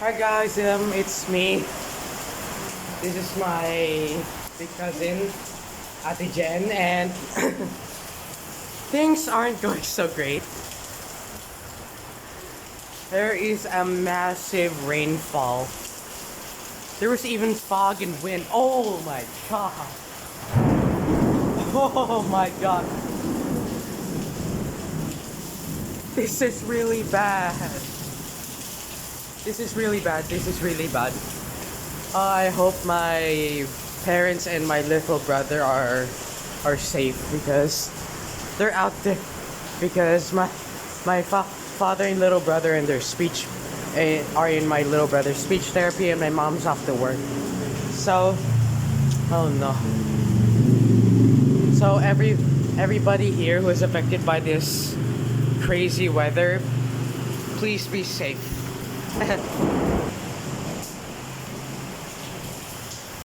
Hi guys, it's me. This is my big cousin, Ate Jen, and things aren't going so great. There is a massive rainfall. There was even fog and wind. Oh my god. Oh my god. This is really bad. This is really bad. This is really bad. I hope my parents and my little brother are safe because they're out there. Because my father and little brother and their speech are in my little brother's speech therapy, and my mom's off to work. So, oh no. So everybody here who is affected by this crazy weather, please be safe.